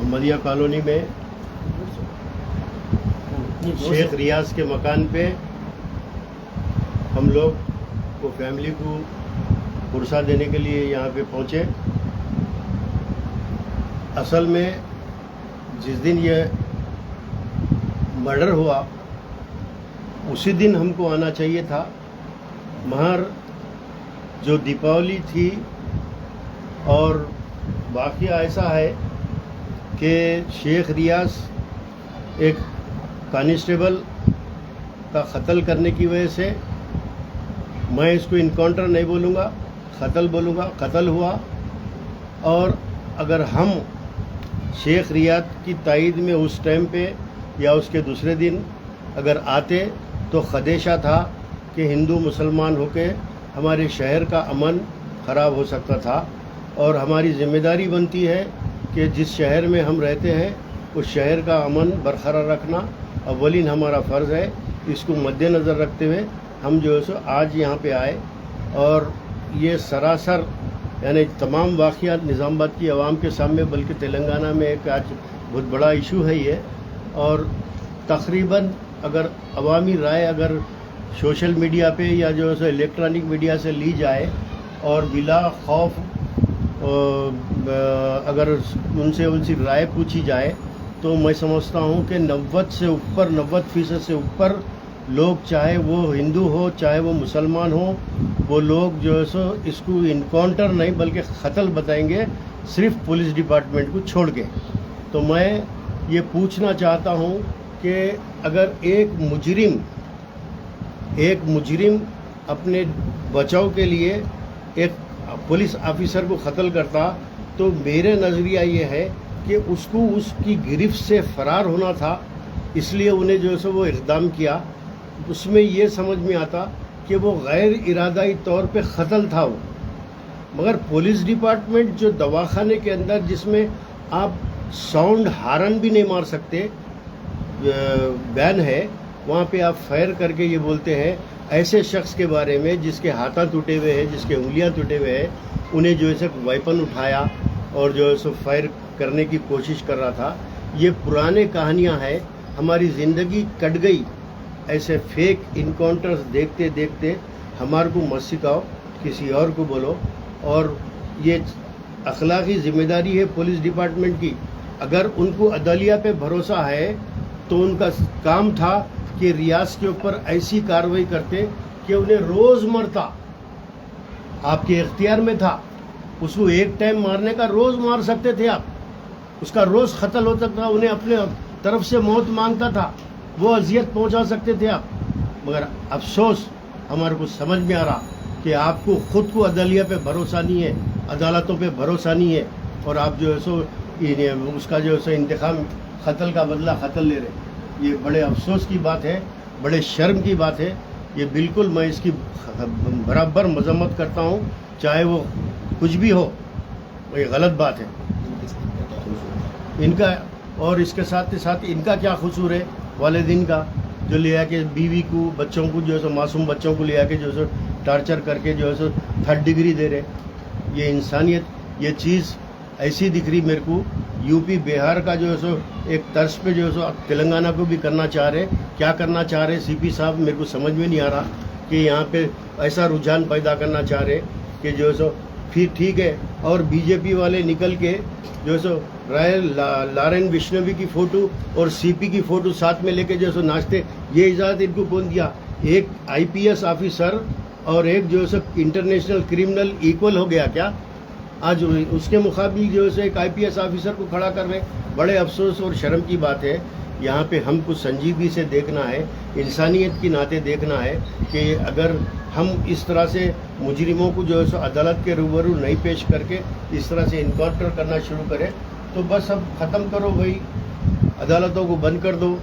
محمدیہ colony میں شیخ ریاض کے مکان پہ ہم لوگ وہ فیملی کو پرسہ دینے کے لیے یہاں پہ پہنچے. اصل میں جس دن یہ مرڈر ہوا اسی دن ہم کو آنا چاہیے تھا. مہر جو دیپاولی تھی اور واقعہ ایسا ہے کہ شیخ ریاض ایک کانسٹیبل کا قتل کرنے کی وجہ سے، میں اس کو انکاؤنٹر نہیں بولوں گا، قتل بولوں گا، قتل ہوا. اور اگر ہم شیخ ریاض کی تائید میں اس ٹائم پہ یا اس کے دوسرے دن اگر آتے تو خدشہ تھا کہ ہندو مسلمان ہو کے ہمارے شہر کا امن خراب ہو سکتا تھا. اور ہماری ذمہ داری بنتی ہے کہ جس شہر میں ہم رہتے ہیں اس شہر کا امن برقرار رکھنا اولین ہمارا فرض ہے. اس کو مد نظر رکھتے ہوئے ہم جو ہے سو آج یہاں پہ آئے. اور یہ سراسر یعنی تمام واقعات نظام آباد کی عوام کے سامنے، بلکہ تلنگانہ میں ایک آج بہت بڑا ایشو ہے یہ. اور تقریباً اگر عوامی رائے اگر سوشل میڈیا پہ یا جو ہے سو الیکٹرانک میڈیا سے لی جائے اور بلا خوف اگر ان سے رائے پوچھی جائے تو میں سمجھتا ہوں کہ 90% سے اوپر لوگ، چاہے وہ ہندو ہو چاہے وہ مسلمان ہو، وہ لوگ جو ہے سو اس کو انکاؤنٹر نہیں بلکہ قتل بتائیں گے، صرف پولیس ڈپارٹمنٹ کو چھوڑ کے. تو میں یہ پوچھنا چاہتا ہوں کہ اگر ایک مجرم اپنے بچاؤ کے لیے ایک پولیس آفیسر کو قتل کرتا تو میرے نظریہ یہ ہے کہ اس کو اس کی گرفت سے فرار ہونا تھا، اس لیے انہیں جو ہے سو وہ اقدام کیا. اس میں یہ سمجھ میں آتا کہ وہ غیر ارادائی طور پہ قتل تھا وہ. مگر پولیس ڈپارٹمنٹ جو دواخانے کے اندر جس میں آپ ساؤنڈ ہارن بھی نہیں مار سکتے بین ہے، وہاں پہ آپ فائر کر کے یہ بولتے ہیں ایسے شخص کے بارے میں جس کے ہاتھاں ٹوٹے ہوئے ہیں، جس کے انگلیاں ٹوٹے ہوئے ہیں، انہیں جو ہے سو ویپن اٹھایا اور جو ہے سو فائر کرنے کی کوشش کر رہا تھا. یہ پرانے کہانیاں ہیں، ہماری زندگی کٹ گئی. ایسے فیک انکاؤنٹرز دیکھتے دیکھتے ہمارے کو مت سکھاؤ، کسی اور کو بولو. اور یہ اخلاقی ذمہ داری ہے پولیس ڈپارٹمنٹ کی. اگر ان کو عدلیہ پہ بھروسہ ہے تو ان کا کام تھا کہ ریاض کے اوپر ایسی کارروائی کرتے کہ انہیں روز مرتا. آپ کے اختیار میں تھا، اس کو ایک ٹائم مارنے کا روز مار سکتے تھے آپ، اس کا روز قتل ہوتا تھا، انہیں اپنے طرف سے موت مانگتا تھا، وہ اذیت پہنچا سکتے تھے آپ. مگر افسوس ہمارے کو سمجھ میں آ رہا کہ آپ کو خود کو عدلیہ پہ بھروسہ نہیں ہے، عدالتوں پہ بھروسہ نہیں ہے، اور آپ جو ہے سو اس کا جو ہے سو انتقام، قتل کا بدلہ قتل لے رہے. یہ بڑے افسوس کی بات ہے، بڑے شرم کی بات ہے. یہ بالکل میں اس کی برابر مذمت کرتا ہوں، چاہے وہ کچھ بھی ہو، یہ غلط بات ہے ان کا. اور اس کے ساتھ ساتھ ان کا کیا قصور ہے والدین کا، جو لے آ کے بیوی کو، بچوں کو جو ہے سو معصوم بچوں کو لے آ کے جو ہے سو ٹارچر کر کے جو ہے سو 3rd ڈگری دے رہے. یہ انسانیت، یہ چیز ایسی دکھ رہی میرے کو. یو پی بہار کا جو ہے سو ایک طرز پہ جو ہے سو تلنگانہ کو بھی کرنا چاہ رہے. کیا کرنا چاہ رہے سی پی صاحب، میرے کو سمجھ میں نہیں آ رہا کہ یہاں پہ ایسا رجحان پیدا کرنا چاہ رہے کہ جو ہے سو پھر ٹھیک ہے. اور بی جے پی والے نکل کے جو ہے سو لارن وشنوی کی فوٹو اور سی پی کی فوٹو ساتھ میں لے کے جو ہے سو ناچتے. یہ اجازت ان کو کون دیا؟ ایک آئی پی ایس آفیسر اور ایک جو ہے سو انٹرنیشنل کرمنل ایکول ہو گیا کیا؟ آج اس کے مقابل جو ہے ایک آئی پی ایس آفیسر کو کھڑا کر رہے. بڑے افسوس اور شرم کی بات ہے. یہاں پہ ہم کو سنجیدگی سے دیکھنا ہے، انسانیت کی ناطے دیکھنا ہے کہ اگر ہم اس طرح سے مجرموں کو جو ہے سو عدالت کے روبرو نہیں پیش کر کے اس طرح سے انکاؤنٹر کرنا شروع کریں تو بس اب ختم کرو بھائی، عدالتوں کو بند کر دو،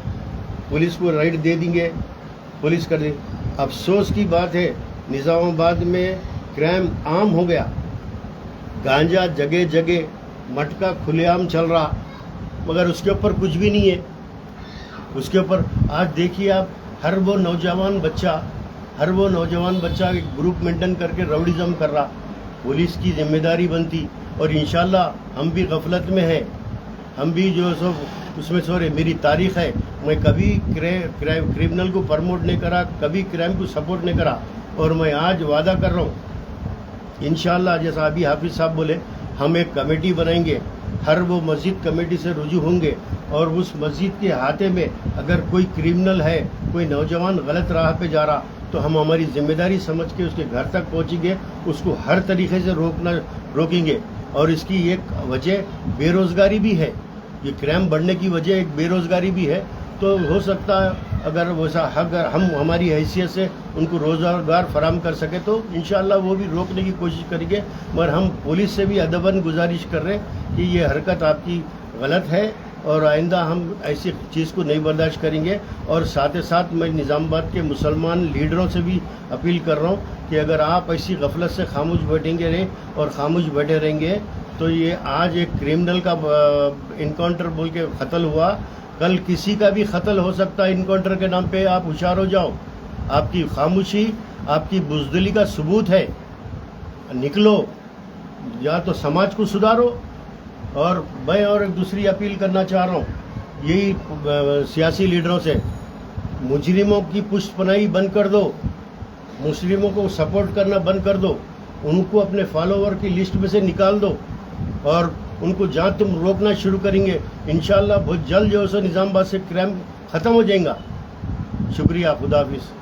پولیس کو رائٹ دے دیں گے، پولیس کر دے. افسوس کی بات ہے نظام آباد میں کرائم عام ہو گیا. گانجا جگہ جگہ، مٹکا کھلے عام چل رہا، مگر اس کے اوپر کچھ بھی نہیں ہے. اس کے اوپر آج دیکھیے آپ، ہر وہ نوجوان بچہ ایک گروپ مینٹین کر کے راؤڈیزم کر رہا. پولیس کی ذمہ داری بنتی، اور انشاءاللہ ہم بھی غفلت میں ہیں، ہم بھی جو سو اس میں سورے میری تاریخ ہے، میں کبھی کرمنل کو پرموٹ نہیں کرا، کبھی کرائم کو سپورٹ نہیں کرا، اور میں آج وعدہ کر رہا ہوں انشاءاللہ جیسا ابھی حافظ صاحب بولے ہم ایک کمیٹی بنائیں گے، ہر وہ مسجد کمیٹی سے رجوع ہوں گے، اور اس مسجد کے احاطے میں اگر کوئی کرمنل ہے، کوئی نوجوان غلط راہ پہ جا رہا تو ہم ہماری ذمہ داری سمجھ کے اس کے گھر تک پہنچیں گے، اس کو ہر طریقے سے روکیں گے۔ اور اس کی ایک وجہ بے روزگاری بھی ہے، یہ کرائم بڑھنے کی وجہ ایک بے روزگاری بھی ہے، تو ہو سکتا ہے اگر ویسا اگر ہم ہماری حیثیت سے ان کو روزگار فراہم کر سکے تو انشاءاللہ وہ بھی روکنے کی کوشش کریں گے، مگر ہم پولیس سے بھی ادباً گزارش کر رہے ہیں کہ یہ حرکت آپ کی غلط ہے، اور آئندہ ہم ایسی چیز کو نہیں برداشت کریں گے۔ اور ساتھ ہی ساتھ میں نظام آباد کے مسلمان لیڈروں سے بھی اپیل کر رہا ہوں کہ اگر آپ ایسی غفلت سے خاموش بیٹھیں گے اور خاموش بیٹھے رہیں گے تو یہ آج ایک کرمنل کا انکاؤنٹر بول کے قتل ہوا، کل کسی کا بھی قتل ہو سکتا ہے انکاؤنٹر کے نام پہ، آپ ہوشیار ہو جاؤ۔ آپ کی خاموشی آپ کی بزدلی کا ثبوت ہے، نکلو یا تو سماج کو سدھارو۔ اور میں اور ایک دوسری اپیل کرنا چاہ رہا ہوں یہی سیاسی لیڈروں سے، مجرموں کی پشت پناہی بند کر دو، مجرموں کو سپورٹ کرنا بند کر دو، ان کو اپنے فالوور کی لسٹ میں سے نکال دو، اور ان کو جہاں تم روکنا شروع کریں گے انشاءاللہ بہت جلد جو ہے نظام آباد سے کرائم ختم ہو جائیں گا۔ شکریہ، خدا حافظ۔